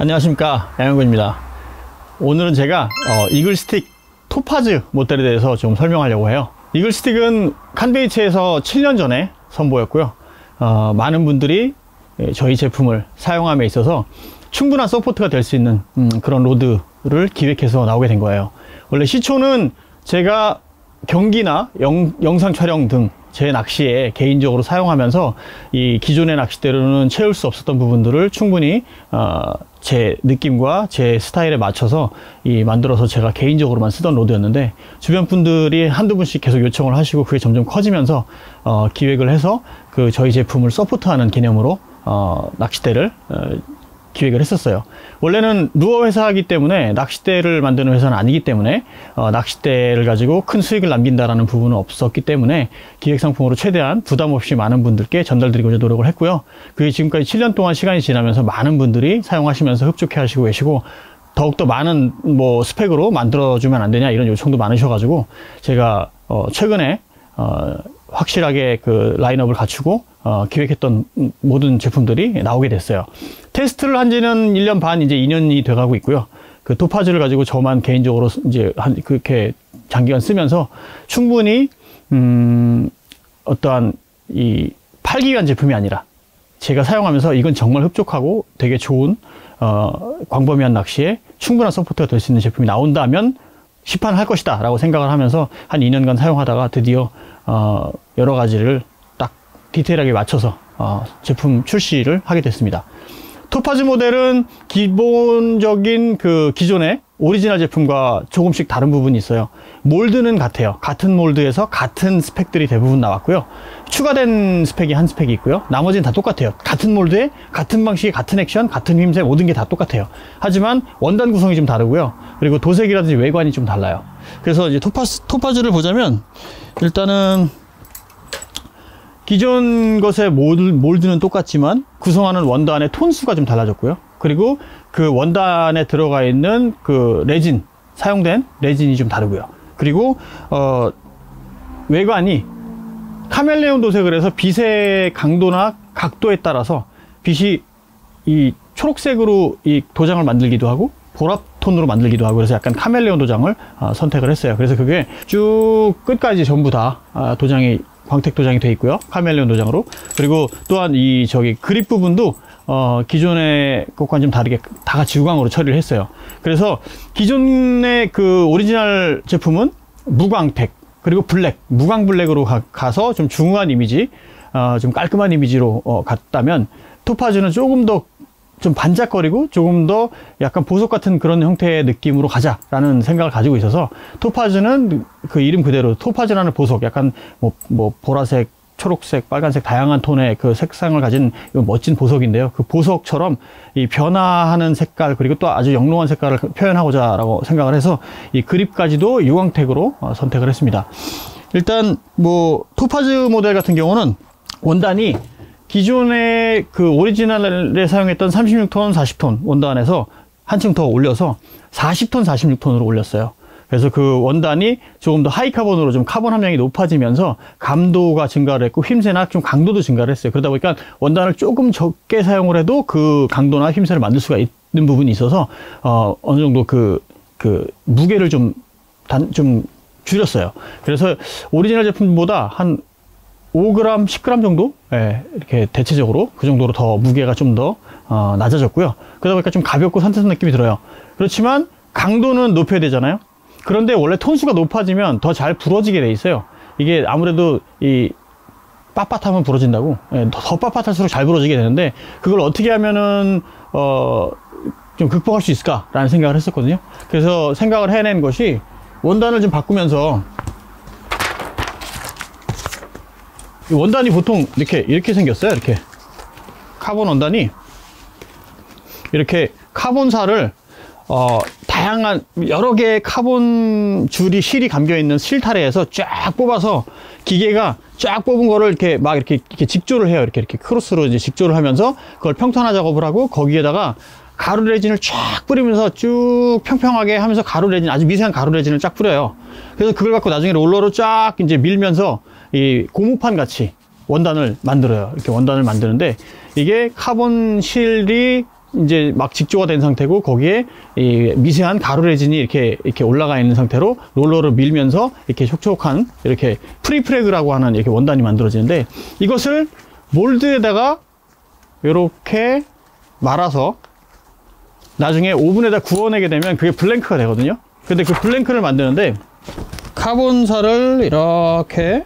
안녕하십니까, 양현구입니다. 오늘은 제가 이글스틱 토파즈 모델에 대해서 좀 설명하려고 해요. 이글스틱은 칸베이츠에서 7년 전에 선보였고요. 많은 분들이 저희 제품을 사용함에 있어서 충분한 서포트가 될 수 있는 그런 로드를 기획해서 나오게 된 거예요. 원래 시초는 제가 경기나 영상 촬영 등 제 낚시에 개인적으로 사용하면서 이 기존의 낚싯대로는 채울 수 없었던 부분들을 충분히 제 느낌과 제 스타일에 맞춰서 만들어서 제가 개인적으로만 쓰던 로드였는데, 주변 분들이 한두 분씩 계속 요청을 하시고 그게 점점 커지면서 기획을 해서 저희 제품을 서포트하는 개념으로 낚싯대를 기획을 했었어요. 원래는 루어 회사이기 때문에 낚싯대를 만드는 회사는 아니기 때문에 낚싯대를 가지고 큰 수익을 남긴다라는 부분은 없었기 때문에 기획 상품으로 최대한 부담 없이 많은 분들께 전달드리고자 노력을 했고요. 그게 지금까지 7년 동안 시간이 지나면서 많은 분들이 사용하시면서 흡족해 하시고 계시고, 더욱더 많은 스펙으로 만들어주면 안 되냐 이런 요청도 많으셔가지고 제가 최근에 확실하게 라인업을 갖추고 기획했던 모든 제품들이 나오게 됐어요. 테스트를 한 지는 1년 반, 이제 2년이 돼 가고 있고요. 토파즈를 가지고 저만 개인적으로 이제 그렇게 장기간 쓰면서 충분히 어떠한 팔기 위한 제품이 아니라 제가 사용하면서 이건 정말 흡족하고 되게 좋은 광범위한 낚시에 충분한 서포트가 될 수 있는 제품이 나온다면 시판할 것이다 라고 생각을 하면서 한 2년간 사용하다가 드디어 여러 가지를 딱 디테일하게 맞춰서 제품 출시를 하게 됐습니다. 토파즈 모델은 기본적인 기존의 오리지널 제품과 조금씩 다른 부분이 있어요. 몰드는 같아요. 같은 몰드에서 같은 스펙들이 대부분 나왔고요. 추가된 스펙이 한 스펙이 있고요. 나머지는 다 똑같아요. 같은 몰드에 같은 방식의 같은 액션, 같은 힘새, 모든 게 다 똑같아요. 하지만 원단 구성이 좀 다르고요. 그리고 도색이라든지 외관이 좀 달라요. 그래서 이제 토파즈를 보자면, 일단은 기존 것의 몰드는 똑같지만 구성하는 원단의 톤수가 좀 달라졌고요. 그리고 그 원단에 들어가 있는 레진, 사용된 레진이 좀 다르고요. 그리고 외관이 카멜레온 도색을 해서 빛의 강도나 각도에 따라서 빛이 초록색으로 도장을 만들기도 하고 보라 톤으로 만들기도 하고, 그래서 약간 카멜레온 도장을 선택을 했어요. 그래서 그게 쭉 끝까지 전부 다 도장이 광택 도장이 되어 있고요. 카멜레온 도장으로. 그리고 또한 그립 부분도 기존의 것과는 좀 다르게 다 같이 유광으로 처리를 했어요. 그래서 기존의 오리지널 제품은 무광택, 그리고 블랙, 무광 블랙으로 가서 좀 중후한 이미지, 좀 깔끔한 이미지로 갔다면, 토파즈는 조금 더 좀 반짝거리고 조금 더 약간 보석 같은 그런 형태의 느낌으로 가자라는 생각을 가지고 있어서, 토파즈는 이름 그대로 토파즈라는 보석, 약간 보라색, 초록색, 빨간색 다양한 톤의 색상을 가진 멋진 보석인데요. 그 보석처럼 변화하는 색깔, 그리고 또 아주 영롱한 색깔을 표현하고자 라고 생각을 해서 이 그립까지도 유광택으로 선택을 했습니다. 일단 토파즈 모델 같은 경우는 원단이 기존의 오리지널에 사용했던 36톤, 40톤 원단에서 한층 더 올려서 40톤, 46톤으로 올렸어요. 그래서 원단이 조금 더 하이 카본으로 좀 카본 함량이 높아지면서 감도가 증가를 했고, 힘새나 좀 강도도 증가를 했어요. 그러다 보니까 원단을 조금 적게 사용을 해도 강도나 힘새를 만들 수가 있는 부분이 있어서 어느 정도 무게를 좀 줄였어요. 그래서 오리지널 제품보다 한 5g, 10g 정도? 이렇게 대체적으로 그 정도로 더 무게가 좀 더 낮아졌고요. 그러다 보니까 좀 가볍고 산뜻한 느낌이 들어요. 그렇지만 강도는 높여야 되잖아요. 그런데 원래 톤수가 높아지면 더 잘 부러지게 돼 있어요. 이게 아무래도 빳빳하면 부러진다고, 더 빳빳할수록 잘 부러지게 되는데, 그걸 어떻게 하면은 좀 극복할 수 있을까라는 생각을 했었거든요. 그래서 생각을 해낸 것이, 원단을 좀 바꾸면서, 원단이 보통 이렇게 생겼어요. 이렇게 카본 원단이 이렇게 카본살을 다양한 여러 개의 카본 실이 감겨 있는 실타래에서 쫙 뽑아서, 기계가 쫙 뽑은 거를 이렇게 직조를 해요. 이렇게 크로스로 이제 직조를 하면서 그걸 평탄화 작업을 하고, 거기에다가 가루 레진을 쫙 뿌리면서 쭉 평평하게 하면서 아주 미세한 가루 레진을 쫙 뿌려요. 그래서 그걸 갖고 나중에 롤러로 쫙 이제 밀면서 고무판 같이 원단을 만들어요. 이렇게 원단을 만드는데, 이게 카본 실이 이제 막 직조가 된 상태고 거기에 이 미세한 가루 레진이 이렇게 올라가 있는 상태로 롤러를 밀면서 이렇게 촉촉한 이렇게 프리프레그라고 하는 이렇게 원단이 만들어지는데, 이것을 몰드에다가 이렇게 말아서 나중에 오븐에다 구워내게 되면 그게 블랭크가 되거든요. 근데 그 블랭크를 만드는데 카본사를 이렇게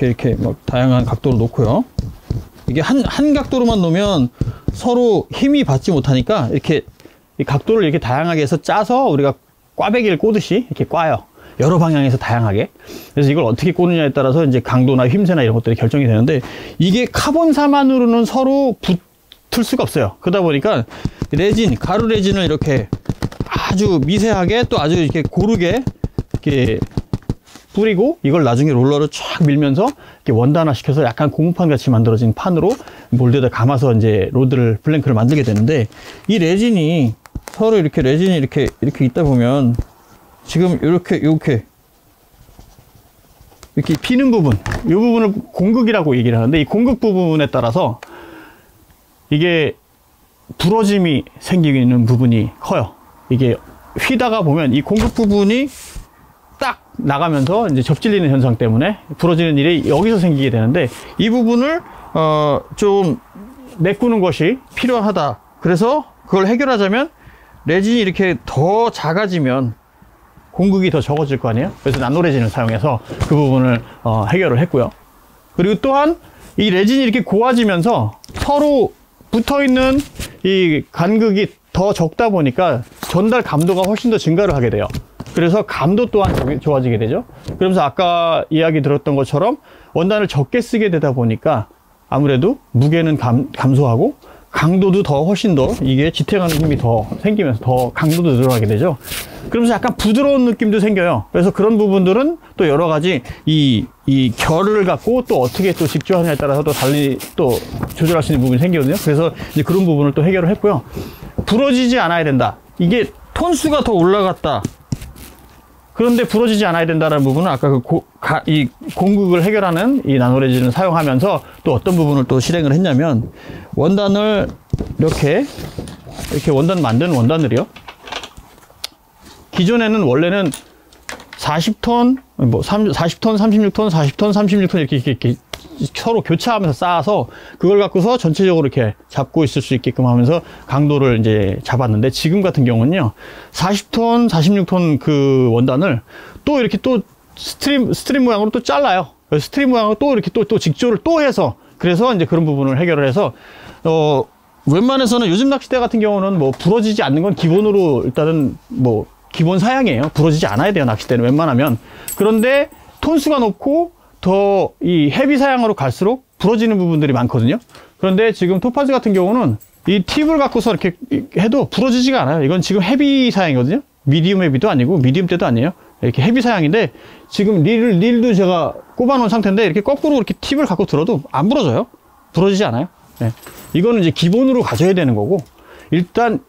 이렇게 다양한 각도로 놓고요. 이게 한 각도로만 놓으면 서로 힘이 받지 못하니까 이렇게 이 각도를 이렇게 다양하게 해서 짜서 우리가 꽈배기를 꼬듯이 이렇게 꽈요. 여러 방향에서 다양하게. 그래서 이걸 어떻게 꼬느냐에 따라서 이제 강도나 힘새나 이런 것들이 결정이 되는데, 이게 카본사만으로는 서로 붙을 수가 없어요. 그러다 보니까 레진, 가루 레진을 이렇게 아주 미세하게 또 아주 이렇게 고르게 이렇게 뿌리고, 이걸 나중에 롤러로 쫙 밀면서 이렇게 원단화 시켜서 약간 고무판 같이 만들어진 판으로 몰드에다 감아서 이제 로드를, 블랭크를 만들게 되는데, 이 레진이 서로 이렇게 레진이 이렇게 있다 보면 지금 이렇게 피는 부분, 이 부분을 공극이라고 얘기를 하는데, 이 공극 부분에 따라서 이게 부러짐이 생기는 부분이 커요. 이게 휘다가 보면 이 공극 부분이 딱 나가면서 이제 접질리는 현상 때문에 부러지는 일이 여기서 생기게 되는데, 이 부분을 좀 메꾸는 것이 필요하다. 그래서 그걸 해결하자면 레진이 이렇게 더 작아지면 공극이 더 적어질 거 아니에요. 그래서 나노레진을 사용해서 그 부분을 해결을 했고요. 그리고 또한 이 레진이 이렇게 고와지면서 서로 붙어있는 이 간극이 더 적다 보니까 전달 감도가 훨씬 더 증가를 하게 돼요. 그래서 감도 또한 좋아지게 되죠. 그러면서 아까 이야기 들었던 것처럼 원단을 적게 쓰게 되다 보니까 아무래도 무게는 감소하고 강도도 더 훨씬 더 이게 지탱하는 힘이 더 생기면서 더 강도도 늘어나게 되죠. 그러면서 약간 부드러운 느낌도 생겨요. 그래서 그런 부분들은 또 여러 가지 이 결을 갖고 또 어떻게 또 직조하느냐에 따라서 또 달리 또 조절할 수 있는 부분이 생기거든요. 그래서 이제 그런 부분을 또 해결을 했고요. 부러지지 않아야 된다. 이게 톤수가 더 올라갔다. 그런데 부러지지 않아야 된다는 부분은 아까 이 공극을 해결하는 이 나노레진을 사용하면서 또 어떤 부분을 또 실행을 했냐면, 원단을 이렇게 원단 만드는 원단들이요. 기존에는 원래는 40톤, 40톤, 36톤, 40톤, 36톤 이렇게 서로 교차하면서 쌓아서 그걸 갖고서 전체적으로 이렇게 잡고 있을 수 있게끔 하면서 강도를 이제 잡았는데, 지금 같은 경우는요, 40톤, 46톤 그 원단을 또 이렇게 또 스트림 모양으로 또 잘라요. 스트림 모양으로 또 이렇게 또 직조를 또 해서, 그래서 이제 그런 부분을 해결을 해서, 웬만해서는 요즘 낚싯대 같은 경우는 뭐 부러지지 않는 건 기본으로 일단은 뭐 기본 사양이에요. 부러지지 않아야 돼요, 낚싯대는 웬만하면. 그런데 톤수가 높고 더 이 헤비 사양으로 갈수록 부러지는 부분들이 많거든요. 그런데 지금 토파즈 같은 경우는 이 팁을 갖고서 이렇게 해도 부러지지가 않아요. 이건 지금 헤비 사양이거든요. 미디움 헤비도 아니고 미디움 때도 아니에요. 이렇게 헤비 사양인데, 지금 릴도 제가 꼽아 놓은 상태인데, 이렇게 거꾸로 이렇게 팁을 갖고 들어도 안 부러져요. 부러지지 않아요. 네. 이거는 이제 기본으로 가져야 되는 거고, 일단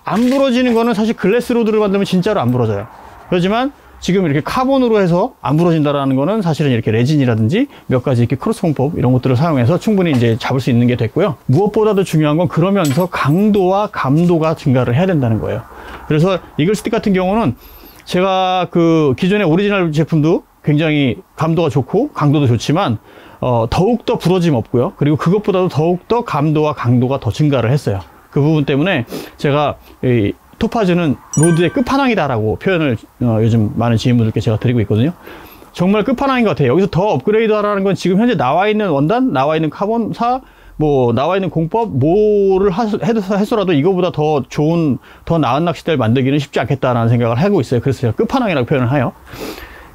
안 부러지는 거는 사실 글래스 로드를 만들면 진짜로 안 부러져요. 그렇지만 지금 이렇게 카본으로 해서 안 부러진다라는 거는 사실은 이렇게 레진이라든지 몇 가지 이렇게 크로스 공법 이런 것들을 사용해서 충분히 이제 잡을 수 있는 게 됐고요. 무엇보다도 중요한 건 그러면서 강도와 감도가 증가를 해야 된다는 거예요. 그래서 이글스틱 같은 경우는 제가 그 기존의 오리지널 제품도 굉장히 감도가 좋고 강도도 좋지만 더욱더 부러짐 없고요. 그리고 그것보다도 더욱더 감도와 강도가 더 증가를 했어요. 그 부분 때문에 제가 이 토파즈는 로드의 끝판왕이다라고 표현을 요즘 많은 지인분들께 제가 드리고 있거든요. 정말 끝판왕인 것 같아요. 여기서 더 업그레이드 하라는 건 지금 현재 나와 있는 원단, 나와 있는 카본사, 뭐 나와 있는 공법 뭐를 해서라도 이거보다 더 좋은, 더 나은 낚싯대를 만들기는 쉽지 않겠다라는 생각을 하고 있어요. 그래서 제가 끝판왕이라고 표현을 해요.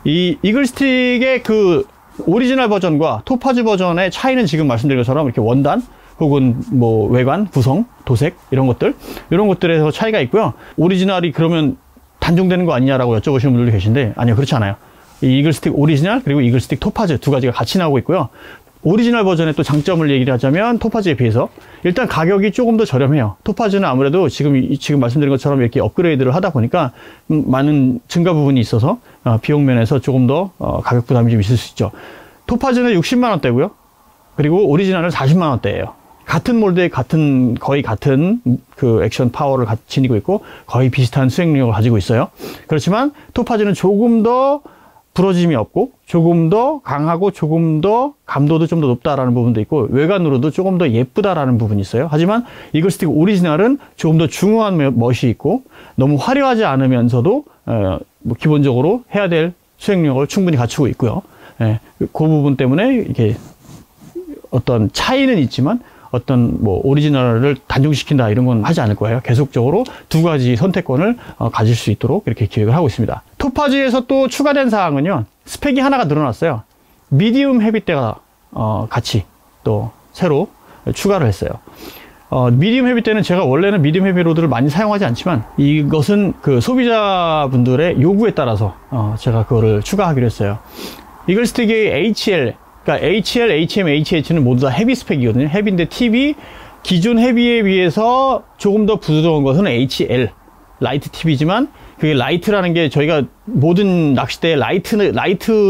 이 이글스틱의 그 오리지널 버전과 토파즈 버전의 차이는 지금 말씀드린 것처럼 이렇게 원단 혹은 뭐 외관, 구성, 도색 이런 것들에서 차이가 있고요. 오리지널이 그러면 단종되는 거 아니냐라고 여쭤보시는 분들도 계신데, 아니요, 그렇지 않아요. 이 이글스틱 오리지널 그리고 이글스틱 토파즈 두 가지가 같이 나오고 있고요. 오리지널 버전의 또 장점을 얘기를 하자면 토파즈에 비해서 일단 가격이 조금 더 저렴해요. 토파즈는 아무래도 지금 말씀드린 것처럼 이렇게 업그레이드를 하다 보니까 많은 증가 부분이 있어서 비용 면에서 조금 더 가격 부담이 좀 있을 수 있죠. 토파즈는 60만 원대고요. 그리고 오리지널은 40만 원대예요. 같은 몰드에 거의 같은 그 액션 파워를 지니고 있고 거의 비슷한 수행력을 가지고 있어요. 그렇지만 토파즈는 조금 더 부러짐이 없고 조금 더 강하고 조금 더 감도도 좀 더 높다라는 부분도 있고 외관으로도 조금 더 예쁘다라는 부분이 있어요. 하지만 이글스틱 오리지널은 조금 더 중후한 멋이 있고 너무 화려하지 않으면서도 뭐 기본적으로 해야 될 수행력을 충분히 갖추고 있고요. 예, 그 부분 때문에 이렇게 어떤 차이는 있지만 어떤 뭐 오리지널을 단종시킨다 이런 건 하지 않을 거예요. 계속적으로 두 가지 선택권을 가질 수 있도록 이렇게 기획을 하고 있습니다. 토파즈에서 또 추가된 사항은요, 스펙이 하나가 늘어났어요. 미디움 헤비대가 같이 또 새로 추가를 했어요. 미디움 헤비 때는 제가 원래는 미디움 헤비 로드를 많이 사용하지 않지만 이것은 그 소비자분들의 요구에 따라서 제가 그거를 추가하기로 했어요. 이글스틱의 HL, 그러니까 HL, HM, HH는 모두 다 헤비 스펙이거든요. 헤비인데 팁이 기존 헤비에 비해서 조금 더 부드러운 것은 HL 라이트 팁이지만 그게 라이트라는 게 저희가 모든 낚싯대에 라이트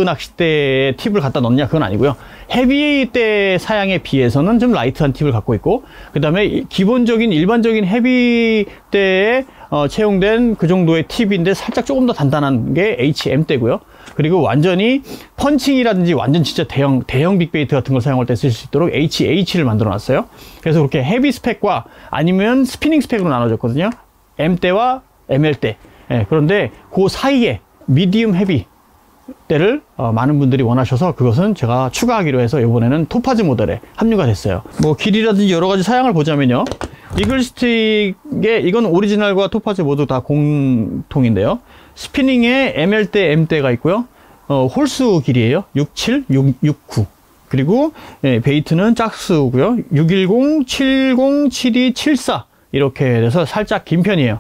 낚싯대에 팁을 갖다 넣냐 그건 아니고요. 헤비대 사양에 비해서는 좀 라이트한 팁을 갖고 있고, 그 다음에 기본적인 일반적인 헤비대에 채용된 그 정도의 팁인데 살짝 조금 더 단단한 게 HM대고요. 그리고 완전히 펀칭이라든지 완전 진짜 대형 빅베이트 같은 걸 사용할 때 쓸 수 있도록 HH를 만들어 놨어요. 그래서 그렇게 헤비 스펙과 아니면 스피닝 스펙으로 나눠졌거든요. M대와 ML대. 예, 그런데 그 사이에 미디움 헤비 때를 많은 분들이 원하셔서 그것은 제가 추가하기로 해서 이번에는 토파즈 모델에 합류가 됐어요. 뭐 길이라든지 여러 가지 사양을 보자면요, 이글스틱의 이건 오리지널과 토파즈 모두 다 공통인데요, 스피닝에 ML대, M대가 있고요. 홀수 길이에요. 67, 69. 그리고 베이트는 짝수고요. 610, 70, 72, 74 이렇게 돼서 살짝 긴 편이에요.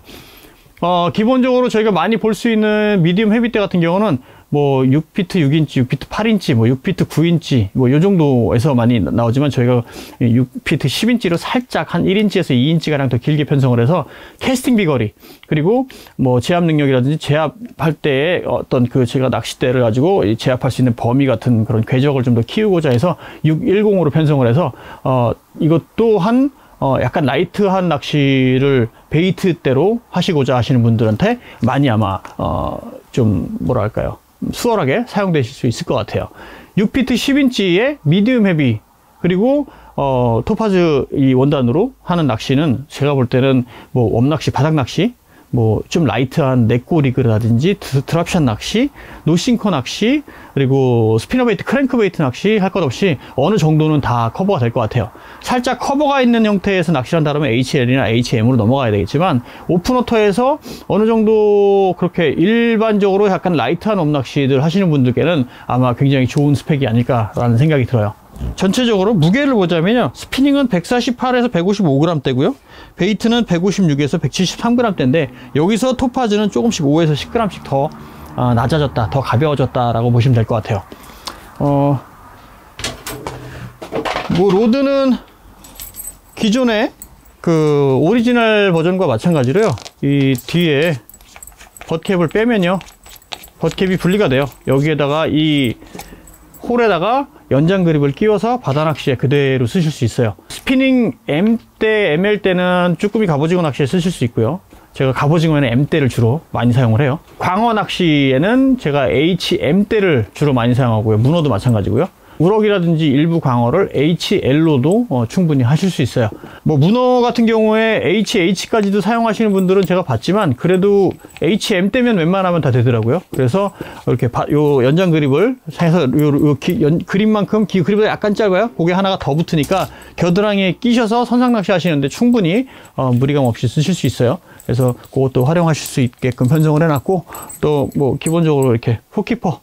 기본적으로 저희가 많이 볼 수 있는 미디움 헤비대 같은 경우는 뭐 6피트 6인치, 6피트 8인치, 뭐 6피트 9인치 뭐 요 정도에서 많이 나오지만 저희가 6피트 10인치로 살짝 한 1인치에서 2인치가량 더 길게 편성을 해서 캐스팅 비거리, 그리고 뭐 제압 능력이라든지 제압할 때의 어떤 그 제가 낚싯대를 가지고 제압할 수 있는 범위 같은 그런 궤적을 좀 더 키우고자 해서 610으로 편성을 해서 이것 또한 약간 라이트한 낚시를 베이트대로 하시고자 하시는 분들한테 많이 아마 좀 뭐랄까요, 수월하게 사용되실 수 있을 것 같아요. 6피트 10인치의 미디움 헤비, 그리고 토파즈 이 원단으로 하는 낚시는 제가 볼 때는 뭐 웜낚시, 바닥낚시, 뭐 좀 라이트한 넷고 리그라든지 드랍샷 낚시, 노싱커 낚시, 그리고 스피너베이트, 크랭크베이트 낚시 할 것 없이 어느 정도는 다 커버가 될 것 같아요. 살짝 커버가 있는 형태에서 낚시를 한다면 HL이나 HM으로 넘어가야 되겠지만, 오픈워터에서 어느 정도 그렇게 일반적으로 약간 라이트한 웜낚시들 하시는 분들께는 아마 굉장히 좋은 스펙이 아닐까라는 생각이 들어요. 전체적으로 무게를 보자면요, 스피닝은 148에서 155g 대고요, 베이트는 156에서 173g 대인데 여기서 토파즈는 조금씩 5에서 10g씩 더 낮아졌다, 더 가벼워졌다 라고 보시면 될 것 같아요. 뭐 로드는 기존의 그 오리지널 버전과 마찬가지로요, 이 뒤에 벗캡을 빼면요, 벗캡이 분리가 돼요. 여기에다가 이 홀에다가 연장 그립을 끼워서 바다 낚시에 그대로 쓰실 수 있어요. 스피닝 M대, ML대는 쭈꾸미 갑오징어 낚시에 쓰실 수 있고요. 제가 갑오징어에는 M대를 주로 많이 사용을 해요. 광어 낚시에는 제가 HM대를 주로 많이 사용하고요. 문어도 마찬가지고요. 우럭이라든지 일부 광어를 HL로도 충분히 하실 수 있어요. 뭐 문어 같은 경우에 HH까지도 사용하시는 분들은 제가 봤지만 그래도 HM 때면 웬만하면 다 되더라고요. 그래서 이렇게 요 연장 그립을 해서 그립만큼 그립보다 약간 짧아요. 그게 하나가 더 붙으니까 겨드랑이에 끼셔서 선상 낚시 하시는데 충분히 무리감 없이 쓰실 수 있어요. 그래서 그것도 활용하실 수 있게끔 편성을 해놨고, 또 뭐 기본적으로 이렇게 훅키퍼,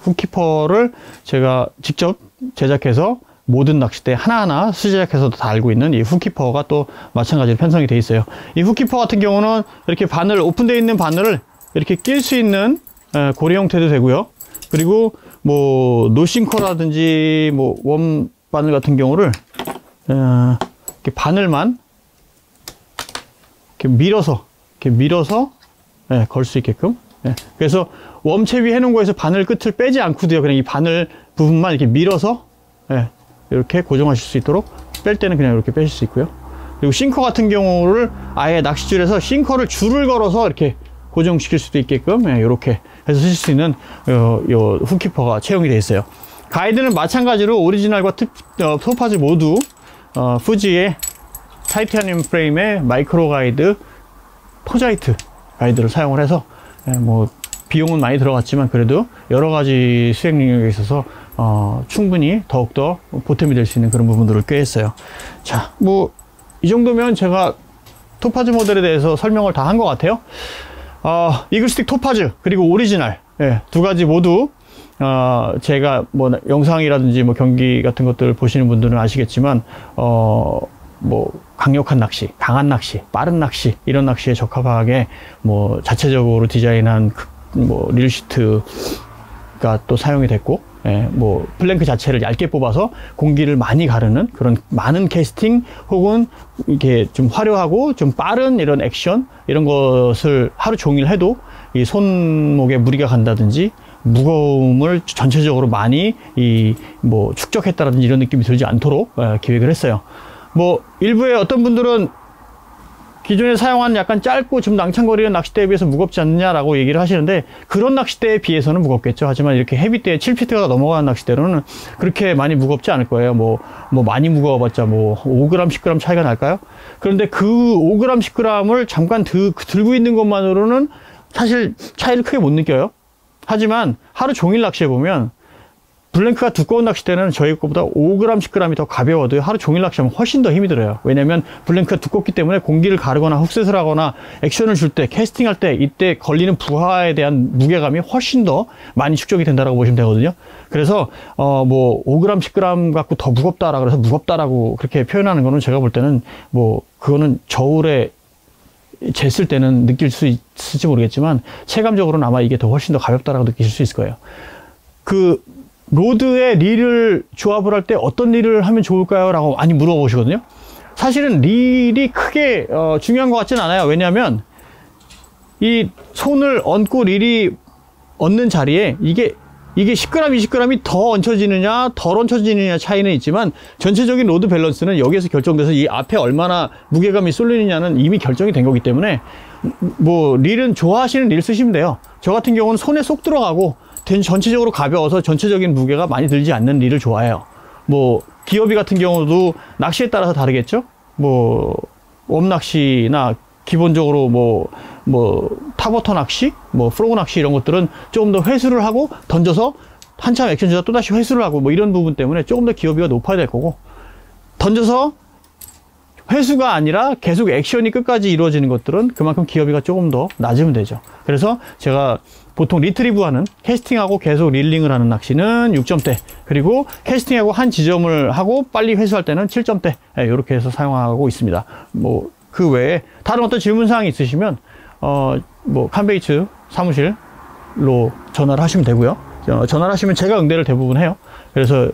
훅키퍼를 제가 직접 제작해서 모든 낚싯대 하나하나 수제작해서 다 알고 있는 이 훅키퍼가 또 마찬가지로 편성이 되어 있어요. 이 훅키퍼 같은 경우는 이렇게 바늘, 오픈되어 있는 바늘을 이렇게 낄 수 있는 고리 형태도 되고요. 그리고 뭐 노싱커라든지 뭐 웜 바늘 같은 경우를 이렇게 바늘만 이렇게 밀어서 걸 수 있게끔. 그래서 웜채비 해놓은 거에서 바늘 끝을 빼지 않고도요, 그냥 이 바늘 부분만 이렇게 밀어서 이렇게 고정하실 수 있도록, 뺄 때는 그냥 이렇게 빼실 수 있고요. 그리고 싱커 같은 경우를 아예 낚싯줄에서 싱커를 줄을 걸어서 이렇게 고정시킬 수도 있게끔 이렇게 해서 쓰실 수 있는 요 훅키퍼가 채용이 되어 있어요. 가이드는 마찬가지로 오리지널과 토파즈 모두 fu지의 타이타늄 프레임의 마이크로 가이드 포자이트 가이드를 사용을 해서 뭐 비용은 많이 들어갔지만 그래도 여러 가지 수행 능력에 있어서 충분히 더욱더 보탬이 될 수 있는 그런 부분들을 꾀했어요. 자, 뭐 이 정도면 제가 토파즈 모델에 대해서 설명을 다 한 것 같아요. 이글스틱 토파즈 그리고 오리지널 두 가지 모두 제가 뭐 영상이라든지 뭐 경기 같은 것들 보시는 분들은 아시겠지만 뭐 강력한 낚시, 강한 낚시, 빠른 낚시 이런 낚시에 적합하게 뭐 자체적으로 디자인한 뭐 릴시트가 또 사용이 됐고, 뭐 플랭크 자체를 얇게 뽑아서 공기를 많이 가르는 그런 많은 캐스팅 혹은 이렇게 좀 화려하고 좀 빠른 이런 액션 이런 것을 하루 종일 해도 이 손목에 무리가 간다든지 무거움을 전체적으로 많이 뭐 축적했다라든지 이런 느낌이 들지 않도록 기획을 했어요. 뭐 일부의 어떤 분들은 기존에 사용한 약간 짧고 좀 낭창거리는 낚싯대에 비해서 무겁지 않느냐라고 얘기를 하시는데, 그런 낚싯대에 비해서는 무겁겠죠. 하지만 이렇게 헤비대에 7피트가 넘어가는 낚싯대로는 그렇게 많이 무겁지 않을 거예요. 뭐 많이 무거워봤자 뭐 5g, 10g 차이가 날까요? 그런데 그 5g, 10g을 잠깐 들고 있는 것만으로는 사실 차이를 크게 못 느껴요. 하지만 하루 종일 낚시해보면 블랭크가 두꺼운 낚싯대는 저희 것보다 5g, 10g이 더 가벼워도 하루 종일 낚시하면 훨씬 더 힘이 들어요. 왜냐면 블랭크가 두껍기 때문에 공기를 가르거나 훅셋을 하거나 액션을 줄 때, 캐스팅할 때 이때 걸리는 부하에 대한 무게감이 훨씬 더 많이 축적이 된다고 보시면 되거든요. 그래서 뭐 5g, 10g 갖고 더 무겁다라고 해서 무겁다라고 그렇게 표현하는 거는 제가 볼 때는 뭐 그거는 저울에 쟀을 때는 느낄 수 있을지 모르겠지만 체감적으로는 아마 이게 더 훨씬 더 가볍다라고 느끼실 수 있을 거예요. 그 로드에 릴을 조합을 할 때 어떤 릴을 하면 좋을까요? 라고 많이 물어보시거든요. 사실은 릴이 크게 중요한 것 같지는 않아요. 왜냐하면 이 손을 얹고 릴이 얹는 자리에 이게 10g, 20g이 더 얹혀지느냐 덜 얹혀지느냐 차이는 있지만 전체적인 로드 밸런스는 여기에서 결정돼서 이 앞에 얼마나 무게감이 쏠리느냐는 이미 결정이 된 거기 때문에 뭐 릴은 좋아하시는 릴 쓰시면 돼요. 저 같은 경우는 손에 쏙 들어가고 전체적으로 가벼워서 전체적인 무게가 많이 들지 않는 릴을 좋아해요. 뭐 기어비 같은 경우도 낚시에 따라서 다르겠죠. 뭐 웜낚시나 기본적으로 뭐 탑워터 낚시, 뭐 프로그 낚시 이런 것들은 조금 더 회수를 하고 던져서 한참 액션 주다 또다시 회수를 하고 뭐 이런 부분 때문에 조금 더 기어비가 높아야 될 거고, 던져서 회수가 아니라 계속 액션이 끝까지 이루어지는 것들은 그만큼 기어비가 조금 더 낮으면 되죠. 그래서 제가 보통 리트리브하는, 캐스팅하고 계속 릴링을 하는 낚시는 6점대, 그리고 캐스팅하고 한 지점을 하고 빨리 회수할 때는 7점대, 이렇게 해서 사용하고 있습니다. 뭐 그 외에 다른 어떤 질문사항이 있으시면 뭐 캄베이츠 사무실로 전화를 하시면 되고요. 전화를 하시면 제가 응대를 대부분 해요. 그래서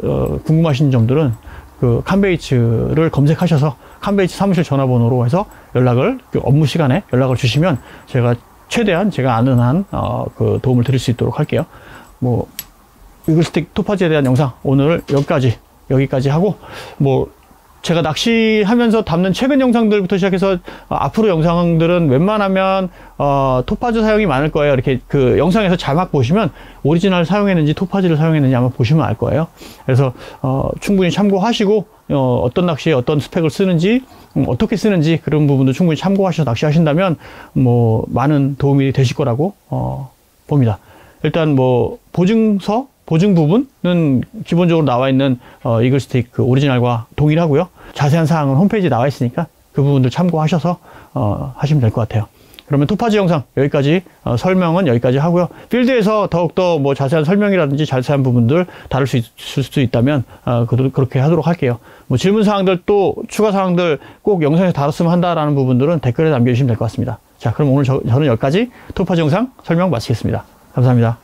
궁금하신 점들은 그 캄베이츠를 검색하셔서 캄베이츠 사무실 전화번호로 해서 연락을, 업무 시간에 연락을 주시면 제가 최대한 제가 아는 한 그 도움을 드릴 수 있도록 할게요. 뭐 이글스틱 토파즈에 대한 영상 오늘 여기까지 하고, 뭐 제가 낚시하면서 담는 최근 영상들부터 시작해서 앞으로 영상들은 웬만하면 토파즈 사용이 많을 거예요. 이렇게 그 영상에서 자막 보시면 오리지널 사용했는지 토파즈를 사용했는지 아마 보시면 알 거예요. 그래서 충분히 참고하시고 어떤 낚시에 어떤 스펙을 쓰는지, 어떻게 쓰는지 그런 부분도 충분히 참고하셔서 낚시하신다면 뭐 많은 도움이 되실 거라고 봅니다. 일단 뭐 보증 부분은 기본적으로 나와 있는 이글스틱 그 오리지널과 동일하고요. 자세한 사항은 홈페이지에 나와 있으니까 그 부분들 참고하셔서 하시면 될 것 같아요. 그러면 토파즈 영상 여기까지, 설명은 여기까지 하고요. 필드에서 더욱더 뭐 자세한 설명이라든지 자세한 부분들 다룰 수 있을 수 있다면 그렇게 하도록 할게요. 뭐 질문 사항들 또 추가 사항들 꼭 영상에서 다뤘으면 한다라는 부분들은 댓글에 남겨주시면 될 것 같습니다. 자, 그럼 오늘 저는 여기까지 토파즈 영상 설명 마치겠습니다. 감사합니다.